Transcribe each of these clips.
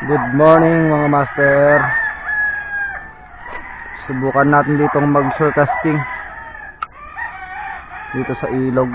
Good morning mga master. Subukan natin ditong mag-shore casting dito sa ilog.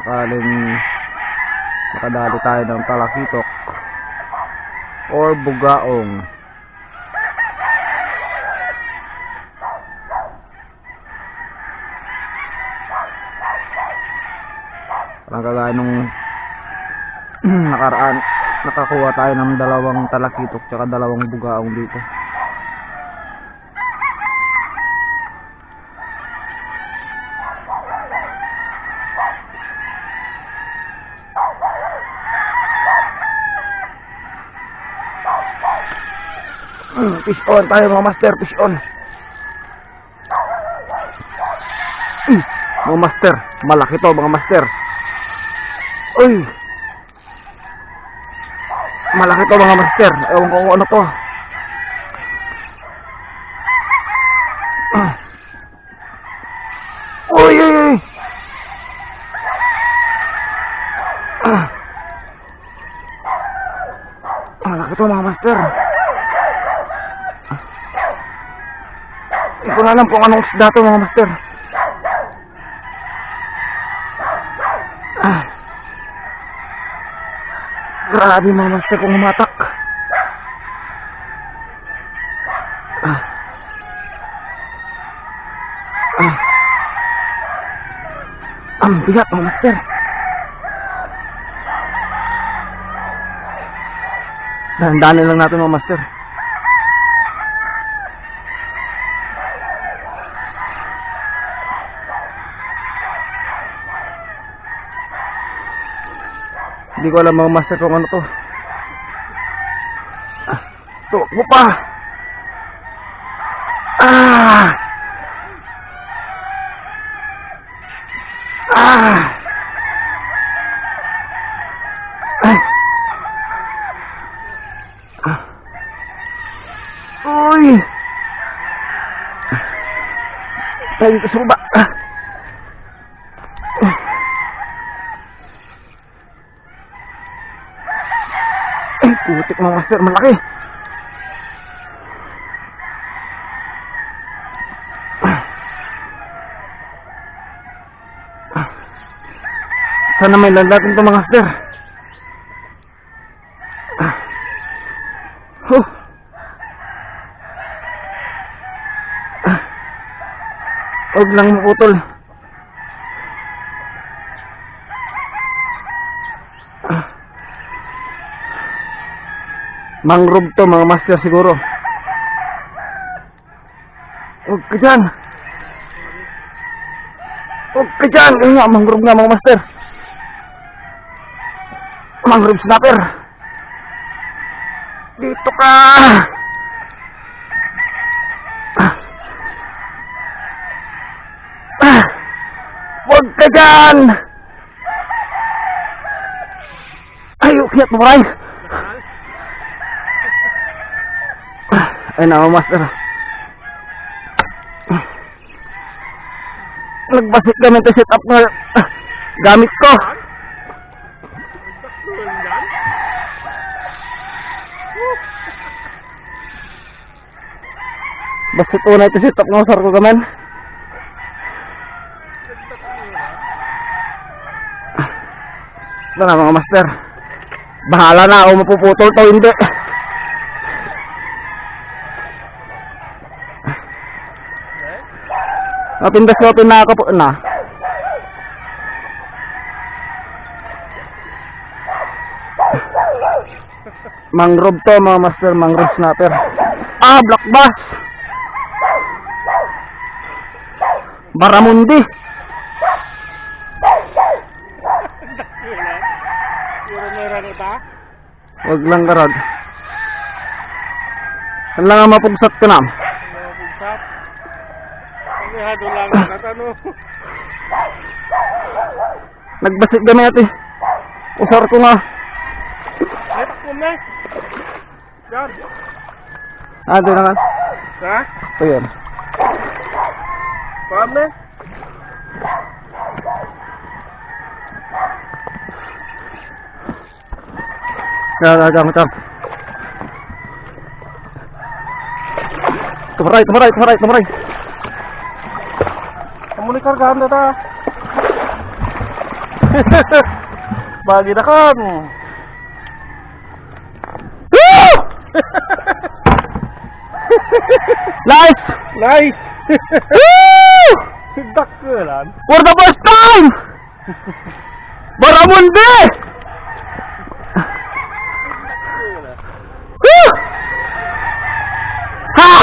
Sakaling makadali tayo ng talakitok or bugaong. Parang kagaya nung nakaraan, nakakuha tayo ng dalawang talakitok tsaka dalawang bugaong dito. Fish on tayo mga master, fish on. Mga master, malaki to mga master. Uy, malaki to mga master. Ewan ko ano to. Uy, uy, uy. Malaki to mga master. Hindi ko na alam kung anong isda to mga master. Grabe mga master kung humatak. Ang bigat mga master. Dahan-dahanin lang natin mga master. Hindi ko alam mga master kung ano to. Tumakbo pa. Uy. Tayo dito sa baba. Putik mga master, malaki. Sana may lalatin ito mga master. Huwag lang maputol. Mangrove to mga master siguro. Huwag ka dyan. Huwag ka dyan. Ayun nga, mangrove nga mga master. Mangrove snapper. Dito ka. Huwag ka dyan. Ay, ukyat mo rin. Ayun na mga master. Nagbasit kami ito set up na gamit ko. Basit una ito set up ng usar ko gaman. Ito na mga master. Bahala na ako mapuputol to hindi. Napindas ko pinaka po na. Mangrove to mga master, mangrove snapper. Black bass. Baramundi. Wag lang karag. Lang ang mapugsat ko na. Nagbasit kami ate. Usar ko nga. Ito na nga. Ito yun. Macam. Tumaray. Kamu ni kargaan na ta. Bagi na kan. Woo! Nice! Nice. Woo! Dakkelan. For the first time! Baramundi! Woo! Ha!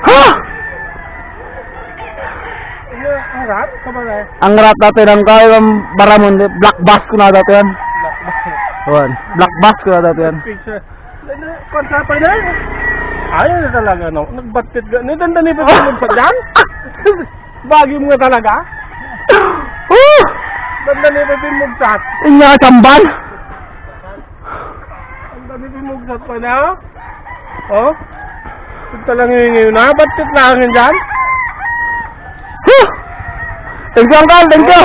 Ha! Harap ka ba na? Ang rat natin ang kayang Baramundi, black bass ko na dati yan. Ayan, black bass ko na dati yan. Picture. Kontra pa na. Ayaw na talaga no. Nagbatit ga. Nidandani pa sa sa dyan? Bagyo mo nga talaga? Dandani pa pinmugsat. Inya chamban. Dandani pinmugsat pa na. Oh? Ito lang yung na. Batit lang yun dyan? Thank you, Uncle. Thank you.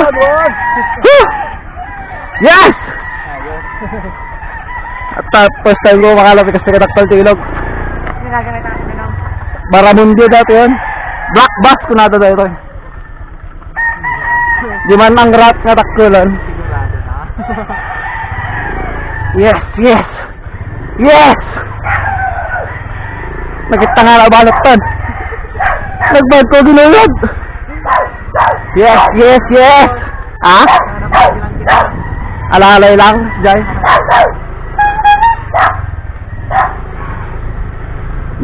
Yes! At first time ko makalapit kasi kataktal tilog. Baramundi dati yun. Black bass ko nata dito. Di man ang rat nga taktulan. Yes! Nakita nga na balot tan. Nagbad ko ginulod. Yes! Ah? Alalay lang, Jai.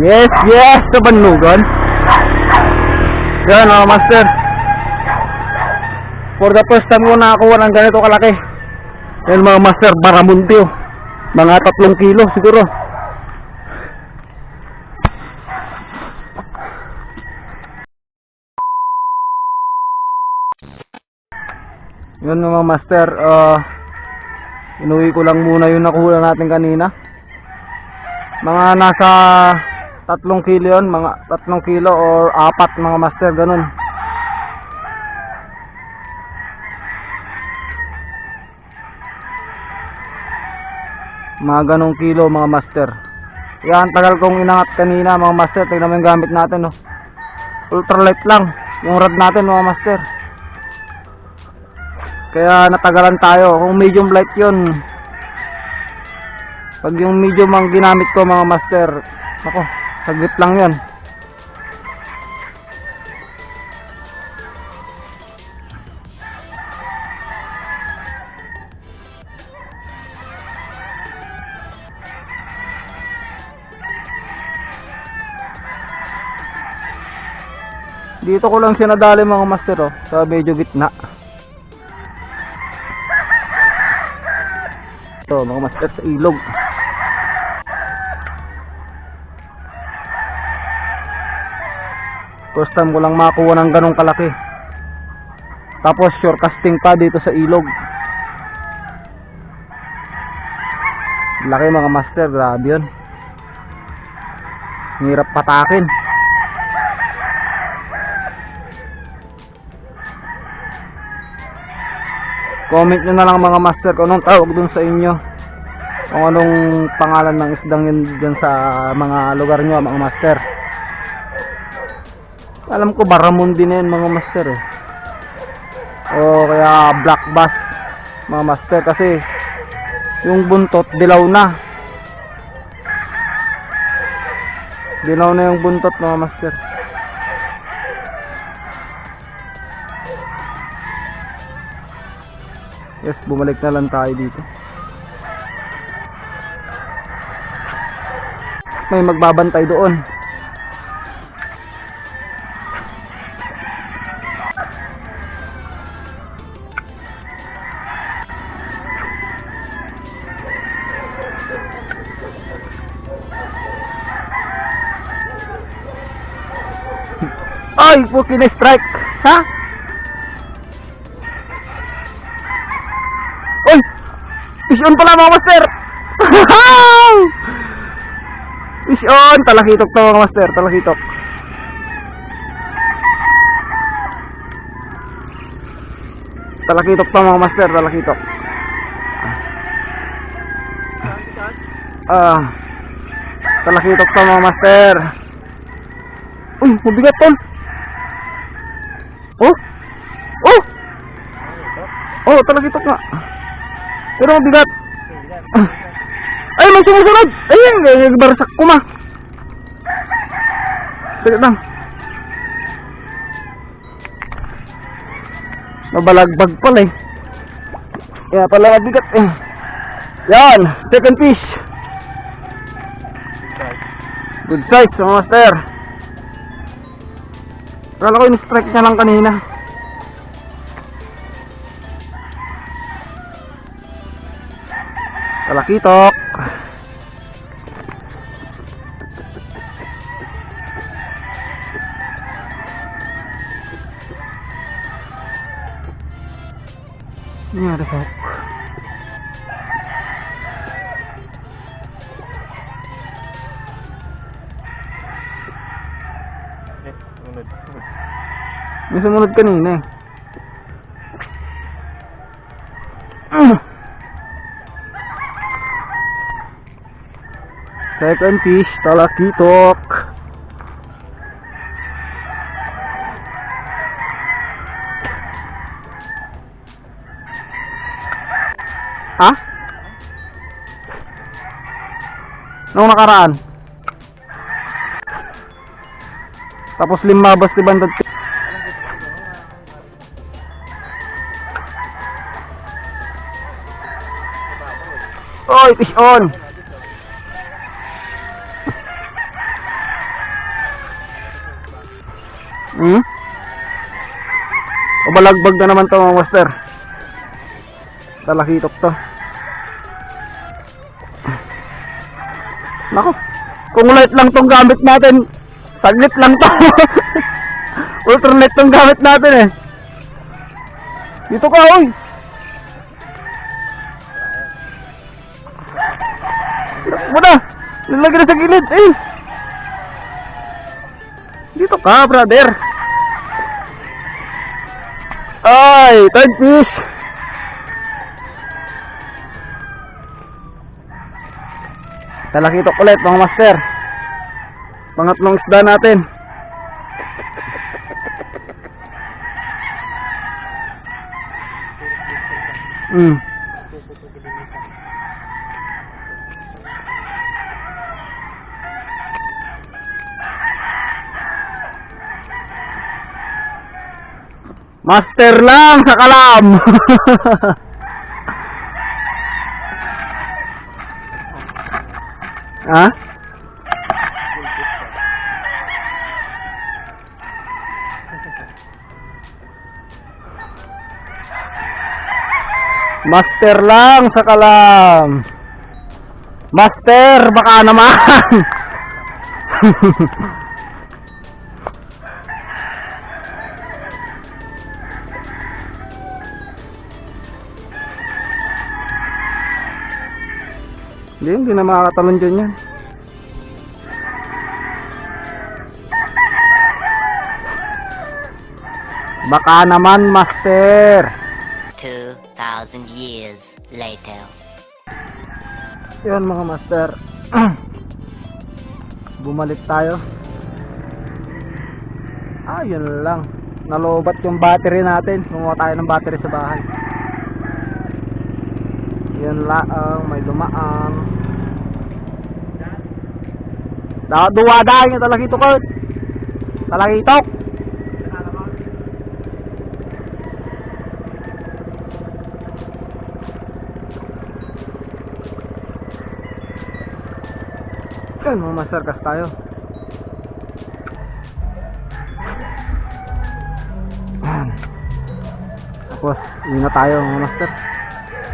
Yes, sa Banlugon. Yan, master. For the first time ko nakakuha ng ganito kalaki. Yan mga master, Baramundi. Mga 3 kilo siguro. Yun mga master, inuwi ko lang muna yung nakuha natin kanina. Mga nasa 3 kilo yun, mga 3 kilo or 4 mga master, ganun. Mga ganong kilo mga master. Yan, tagal kong inangat kanina mga master. Tignan mo yung gamit natin, no? Ultralight lang yung rod natin mga master. Kaya natagalan tayo. Kung medium light yun, pag yung medium ang ginamit ko mga master, ako, saglit lang yan. Dito ko lang sinadali mga master, oh, sa medyo gitna. Ito mga master, sa ilog. First time ko lang makakuha ng ganong kalaki. Tapos shore casting pa dito sa ilog. Laki mga master, grabe yun. Hirap patakin. Comment nyo na lang mga master kung anong tawag dun sa inyo, kung anong pangalan ng isdang yun dyan sa mga lugar nyo mga master. Alam ko Baramundi na yun mga master, eh. O kaya black bass mga master, kasi yung buntot dilaw na. Dilaw na yung buntot mga master. Yes, bumalik na lang tayo dito. May magbabantay doon. Ay, puki na strike. Ha? Oy! Fish on pala mga master! Fish on! Talakitok to mga master, talakitok. Talakitok to mga master, talakitok. Talakitok to mga master. Uy, mabigat tol. Oh. Oh. Oh, talakitok nga. Pero mabigat. Ay, may sumusunod. Ay, barsak ko ma. Sige lang. Mabalagbag pala eh. Kaya pala mabigat eh. Yan, second fish. Good size mga master. Kala ko in-strike niya lang kanina. Talakitok. Ini ada sok. May sumunod kanina eh. Second fish, talakitok. Ha? Nung nakaraan. Tapos limabas di bandad. Oy, fish on. Balagbag na naman to mga master. Talakitok to. Nako, kung light lang tong gamit natin, saglit lang to. Ultralight tong gamit natin eh. Dito ka, oy. Muna, nilagay na sa gilid eh. Dito ka, brother. Ay, third fish. Talakitok ulit mga master. Pangatlong isda natin. Master lang sa kalam. Ha? Master lang sa kalam. Master, baka naman. Hindi na makakatalon dyan yan. Baka naman, master. 2,000 years later. Yun mga master. Bumalik tayo. Yun lang. Nalobat yung battery natin. Kumuha tayo ng battery sa bahay. Yun lang, may dumaan. Duwadaan yung talakitok ko. Talakitok. Yan mga master, kas tayo. Tapos yun na tayo mga master.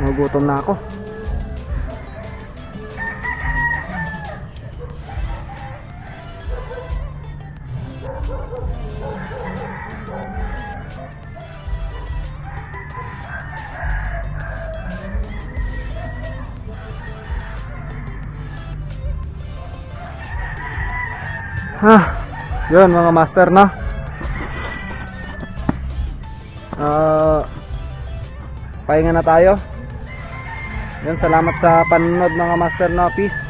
Nagugutom na ako. Yun mga master, no? pahinga na tayo. Yan, salamat sa panonood mga master, no? Peace.